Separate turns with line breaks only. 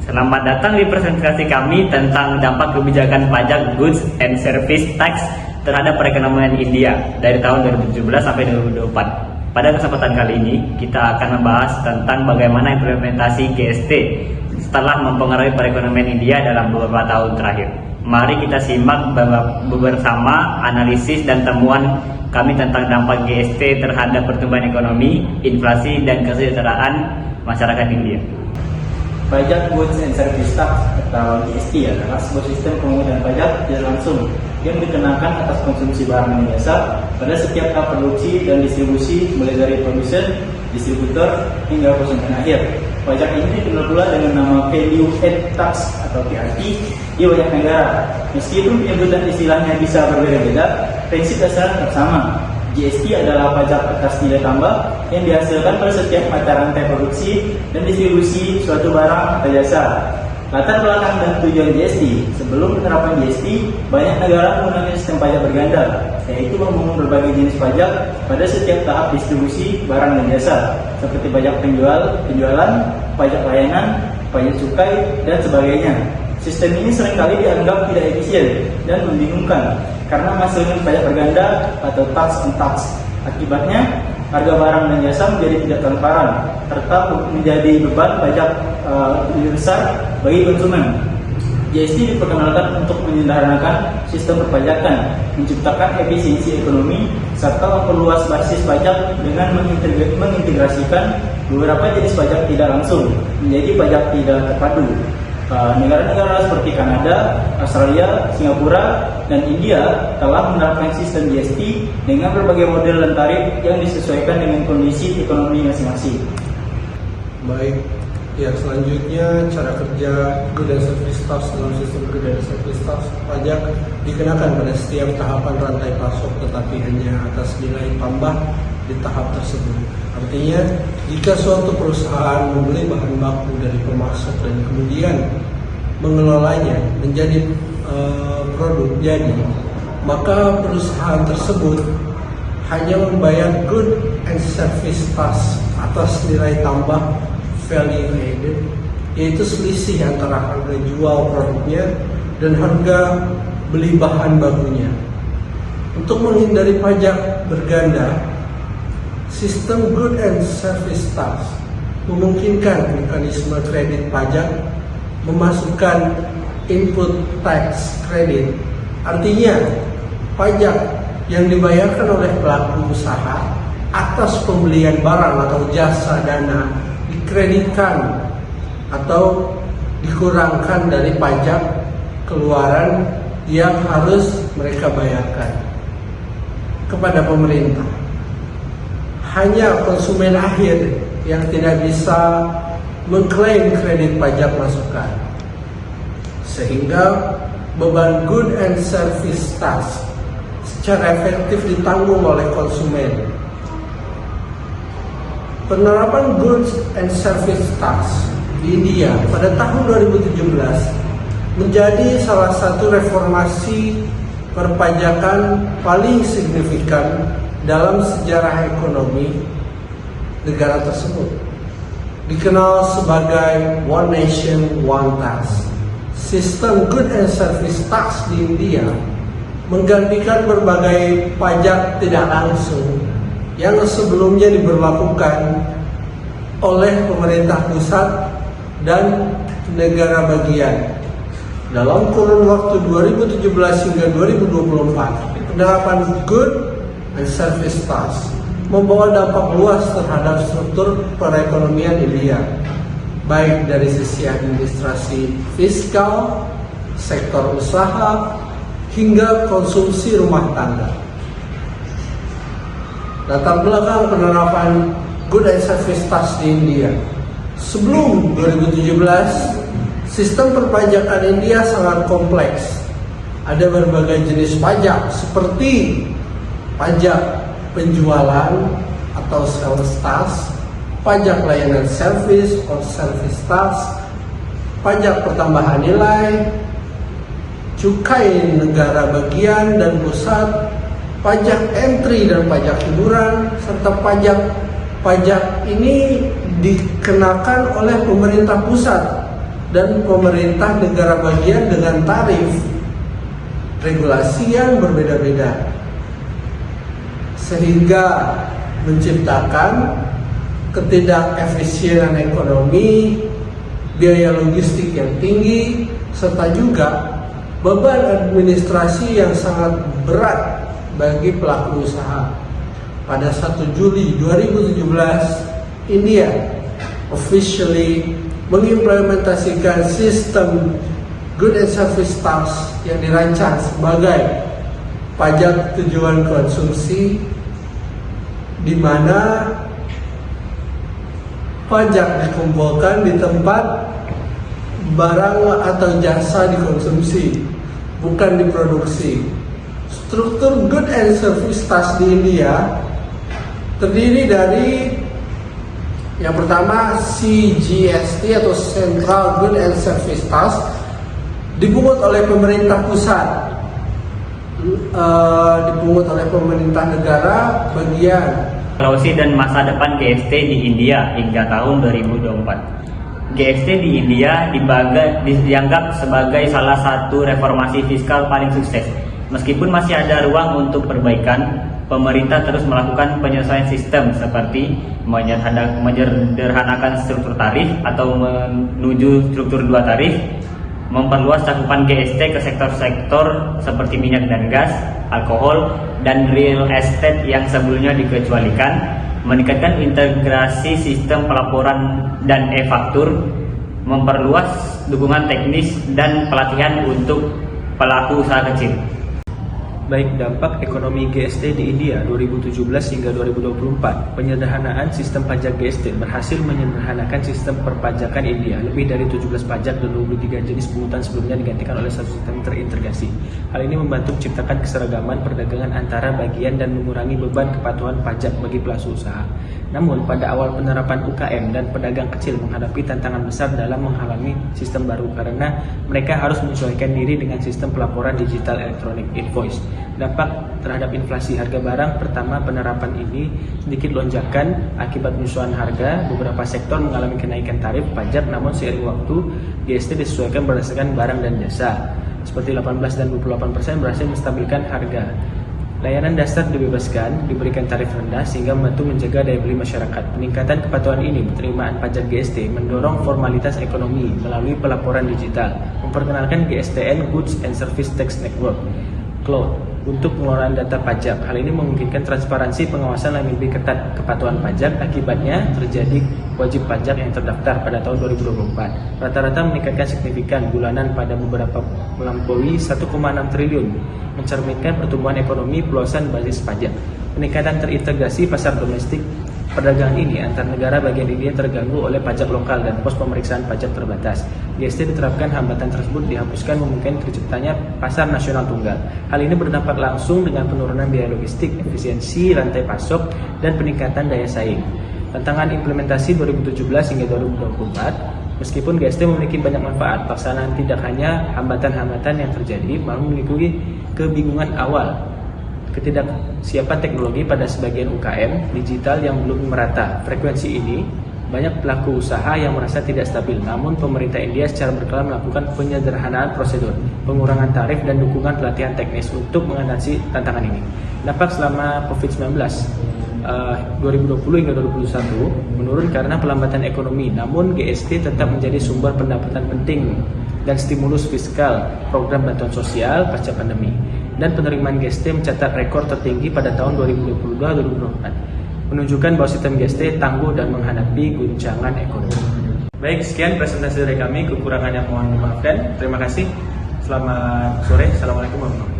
Selamat datang di presentasi kami tentang dampak kebijakan pajak Goods and Service Tax terhadap perekonomian India dari tahun 2017 sampai 2024. Pada kesempatan kali ini, kita akan membahas tentang bagaimana implementasi GST setelah mempengaruhi perekonomian India dalam beberapa tahun terakhir. Mari kita simak bersama analisis dan temuan kami tentang dampak GST terhadap pertumbuhan ekonomi, inflasi, dan kesejahteraan masyarakat India.
Pajak Goods and Service Tax atau GST adalah sebuah sistem pemungutan pajak tidak langsung yang dikenakan atas konsumsi barang dan jasa pada setiap tahap produksi dan distribusi, mulai dari produsen, distributor, hingga konsumen akhir. Pajak ini dikenal pula dengan nama Value Added Tax atau VAT di banyak negara. Meskipun penyebutan istilahnya bisa berbeda-beda, prinsip dasar tetap sama. GST adalah pajak atas nilai tambah yang dihasilkan pada setiap mata rantai produksi dan distribusi suatu barang atau jasa. Latar belakang dan tujuan GST: sebelum penerapan GST, banyak negara menggunakan sistem pajak berganda, yaitu memungut berbagai jenis pajak pada setiap tahap distribusi barang dan jasa, seperti pajak penjualan, pajak layanan, pajak cukai, dan sebagainya. Sistem ini seringkali dianggap tidak efisien dan membingungkan karena menghasilkan pajak berganda atau tax on tax. Akibatnya, harga barang dan jasa menjadi tidak transparan, serta menjadi beban pajak lebih besar bagi konsumen. GST diperkenalkan untuk menyederhanakan sistem perpajakan, menciptakan efisiensi ekonomi, serta memperluas basis pajak dengan mengintegrasikan beberapa jenis pajak tidak langsung menjadi pajak tidak terpadu. Negara-negara seperti Kanada, Australia, Singapura, dan India telah menerapkan sistem GST dengan berbagai model dan tarif yang disesuaikan dengan kondisi ekonomi masing-masing.
Baik, ya selanjutnya cara kerja Goods and Service Tax dalam sistem Goods and Service Tax. Pajak dikenakan pada setiap tahapan rantai pasok, tetapi hanya atas nilai tambah di tahap tersebut. Artinya, jika suatu perusahaan membeli bahan baku dari pemasok dan kemudian mengelolanya menjadi produk jadi, maka perusahaan tersebut hanya membayar Goods and Service Tax atas nilai tambah value added, yaitu selisih antara harga jual produknya dan harga beli bahan bakunya. Untuk menghindari pajak berganda, sistem Goods and Service Tax memungkinkan mekanisme kredit pajak memasukkan input tax credit. Artinya, pajak yang dibayarkan oleh pelaku usaha atas pembelian barang atau jasa dana dikreditkan atau dikurangkan dari pajak keluaran yang harus mereka bayarkan kepada pemerintah. Hanya konsumen akhir yang tidak bisa mengklaim kredit pajak masukan, sehingga beban Goods and Service Tax secara efektif ditanggung oleh konsumen. Penerapan Goods and Service Tax di India pada tahun 2017 menjadi salah satu reformasi perpajakan paling signifikan dalam sejarah ekonomi negara tersebut. Dikenal sebagai One Nation, One Tax. Sistem Goods and Service Tax di India menggantikan berbagai pajak tidak langsung yang sebelumnya diberlakukan oleh pemerintah pusat dan negara bagian. Dalam kurun waktu 2017 hingga 2024, penerapan Goods and Service Tax membawa dampak luas terhadap struktur perekonomian India, baik dari sisi administrasi fiskal, sektor usaha, hingga konsumsi rumah tangga. Latar belakang penerapan Goods and Service Tax di India. Sebelum 2017, sistem perpajakan India sangat kompleks. Ada berbagai jenis pajak seperti pajak penjualan atau sales tax, pajak layanan service atau service tax, pajak pertambahan nilai, cukai negara bagian dan pusat, pajak entry dan pajak hiburan, serta pajak ini dikenakan oleh pemerintah pusat dan pemerintah negara bagian dengan tarif regulasi yang berbeda-beda, sehingga menciptakan ketidakefisienan ekonomi, biaya logistik yang tinggi, serta juga beban administrasi yang sangat berat bagi pelaku usaha. Pada 1 Juli 2017, India officially mengimplementasikan sistem Good and Service Tax yang dirancang sebagai pajak tujuan konsumsi, di mana pajak dikumpulkan di tempat barang atau jasa dikonsumsi, bukan diproduksi. Struktur Good and Service Tax di India terdiri dari yang pertama CGST atau Central Good and Service Tax, dipungut oleh pemerintah pusat, dipungut oleh pemerintah negara bagian.
Evolusi dan masa depan GST di India hingga tahun 2024. GST di India dianggap sebagai salah satu reformasi fiskal paling sukses. Meskipun masih ada ruang untuk perbaikan, pemerintah terus melakukan penyesuaian sistem seperti menyederhanakan struktur tarif atau menuju struktur 2 tarif, memperluas cakupan GST ke sektor-sektor seperti minyak dan gas, alkohol, dan real estate yang sebelumnya dikecualikan, meningkatkan integrasi sistem pelaporan dan e-faktur, memperluas dukungan teknis dan pelatihan untuk pelaku usaha kecil.
Baik dampak ekonomi GST di India 2017 hingga 2024, penyederhanaan sistem pajak GST berhasil menyederhanakan sistem perpajakan India. Lebih dari 17 pajak dan 23 jenis pungutan sebelumnya digantikan oleh satu sistem terintegrasi. Hal ini membantu menciptakan keseragaman perdagangan antara bagian dan mengurangi beban kepatuhan pajak bagi pelaku usaha. Namun, pada awal penerapan UKM dan pedagang kecil menghadapi tantangan besar dalam menghalangi sistem baru karena mereka harus menyesuaikan diri dengan sistem pelaporan digital elektronik invoice. Dampak terhadap inflasi harga barang, pertama, penerapan ini sedikit lonjakan akibat penyesuaian harga. Beberapa sektor mengalami kenaikan tarif pajak, namun seiring waktu GST disesuaikan berdasarkan barang dan jasa. Seperti 18 dan 28% berhasil menstabilkan harga. Layanan dasar dibebaskan, diberikan tarif rendah sehingga membantu menjaga daya beli masyarakat. Peningkatan kepatuhan ini, penerimaan pajak GST, mendorong formalitas ekonomi melalui pelaporan digital, memperkenalkan GSTN Goods and Service Tax Network Cloud untuk pengelolaan data pajak. Hal ini memungkinkan transparansi pengawasan yang lebih ketat kepatuhan pajak. Akibatnya terjadi wajib pajak yang terdaftar pada tahun 2024. Rata-rata meningkatkan signifikan bulanan pada beberapa melampaui 1,6 triliun, mencerminkan pertumbuhan ekonomi peluasan basis pajak. Peningkatan terintegrasi pasar domestik perdagangan ini antar negara bagian India terganggu oleh pajak lokal dan pos pemeriksaan pajak terbatas. GST diterapkan, hambatan tersebut dihapuskan, memungkinkan terciptanya pasar nasional tunggal. Hal ini berdampak langsung dengan penurunan biaya logistik, efisiensi rantai pasok, dan peningkatan daya saing. Tantangan implementasi 2017 hingga 2024. Meskipun GST memiliki banyak manfaat, pelaksanaan tidak hanya hambatan-hambatan yang terjadi, malah memiliki kebingungan awal. Ketidaksiapan teknologi pada sebagian UKM digital yang belum merata. Frekuensi ini, banyak pelaku usaha yang merasa tidak stabil. Namun pemerintah India secara berkala melakukan penyederhanaan prosedur, pengurangan tarif, dan dukungan pelatihan teknis untuk mengatasi tantangan ini. Dampak selama COVID-19 2020 hingga 2021 menurun karena pelambatan ekonomi. Namun GST tetap menjadi sumber pendapatan penting dan stimulus fiskal program bantuan sosial pasca pandemi. Dan penerimaan GST mencatat rekor tertinggi pada tahun 2022-2024, menunjukkan bahwa sistem GST tangguh dan menghadapi guncangan ekonomi. Baik, sekian presentasi dari kami. Kekurangannya mohon dimaafkan. Terima kasih. Selamat sore. Assalamualaikum warahmatullahi wabarakatuh.